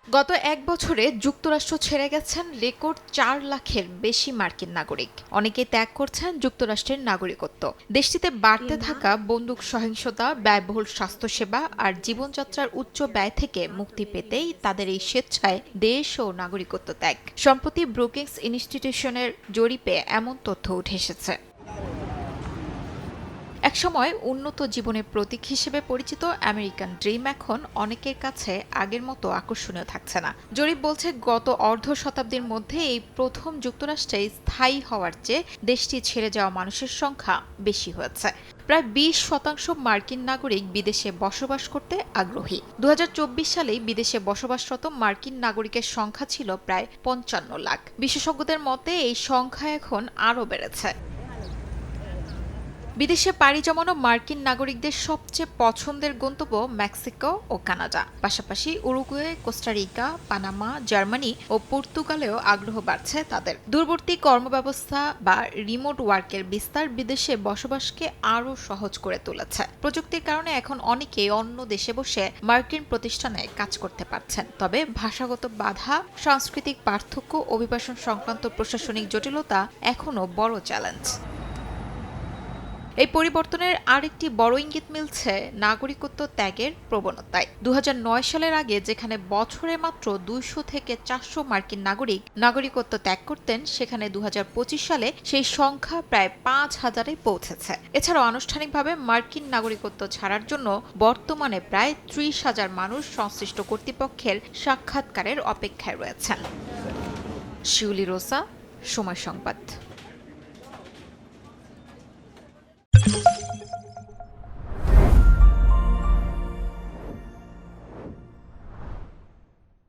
গত এক বছরে যুক্তরাষ্ট্র ছেড়ে গেছেন রেকর্ড ৪ লাখের বেশি মার্কিন নাগরিক। অনেকেই ত্যাগ করছেন যুক্তরাষ্ট্রের নাগরিকত্ব। দেশটিতে বাড়তে থাকা বন্দুক সহিংসতা, ব্যয়বহুল স্বাস্থ্যসেবা আর জীবনযাত্রার উচ্চ ব্যয় থেকে মুক্তি পেতেই তাদের এই স্বেচ্ছায় দেশ ও নাগরিকত্ব ত্যাগ। সম্প্রতি ব্রুকিংস ইনস্টিটিউশনের জরিপে এমন তথ্য উঠে এসেছে। একসময় উন্নত জীবনের প্রতীক হিসেবে পরিচিত আমেরিকান ড্রিম এখন অনেকের কাছে আগের মতো আকর্ষণীয় থাকছে না। জরিপ বলছে গত অর্ধ শতাব্দীর মধ্যে এই প্রথম যুক্তরাষ্ট্রে স্থায়ী হওয়ার চেয়ে দেশটি ছেড়ে যাওয়া মানুষের সংখ্যা বেশি হয়েছে। প্রায় ২০% মার্কিন নাগরিক বিদেশে বসবাস করতে আগ্রহী। ২০২৪ সালেই বিদেশে বসবাসরত মার্কিন নাগরিকের সংখ্যা ছিল প্রায় ৫৫ লাখ। বিশেষজ্ঞদের মতে এই সংখ্যা এখন আরও বেড়েছে। বিদেশে পাড়ি জমানো মার্কিন নাগরিকদের সবচেয়ে পছন্দের গন্তব্য মেক্সিকো ও কানাডা। পাশাপাশি উরুগুয়ে, কোস্টারিকা, পানামা, জার্মানি ও পর্তুগালেও আগ্রহ বাড়ছে তাদের। দূরবর্তী কর্মব্যবস্থা বা রিমোট ওয়ার্কের বিস্তার বিদেশে বসবাসকে আরও সহজ করে তুলেছে। প্রযুক্তির কারণে এখন অনেকেই অন্য দেশে বসে মার্কিন প্রতিষ্ঠানে কাজ করতে পারছেন। তবে ভাষাগত বাধা, সাংস্কৃতিক পার্থক্য, অভিবাসন সংক্রান্ত প্রশাসনিক জটিলতা এখনও বড় চ্যালেঞ্জ। এই পরিবর্তনের আরেকটি বড় ইঙ্গিত মিলছে নাগরিকত্ব ত্যাগের প্রবণতায়। ২০০৯ সালের আগে যেখানে বছরে মাত্র ২০০ থেকে ৪০০ মার্কিন নাগরিক নাগরিকত্ব ত্যাগ করতেন, সেখানে ২০২৫ সালে সেই সংখ্যা প্রায় ৫,০০০-এ পৌঁছেছে। এছাড়াও আনুষ্ঠানিকভাবে মার্কিন নাগরিকত্ব ছাড়ার জন্য বর্তমানে প্রায় ৩০,০০০ মানুষ সংশ্লিষ্ট কর্তৃপক্ষের সাক্ষাৎকারের অপেক্ষায় রয়েছেন। শিউলি রোসা, সময় সংবাদ।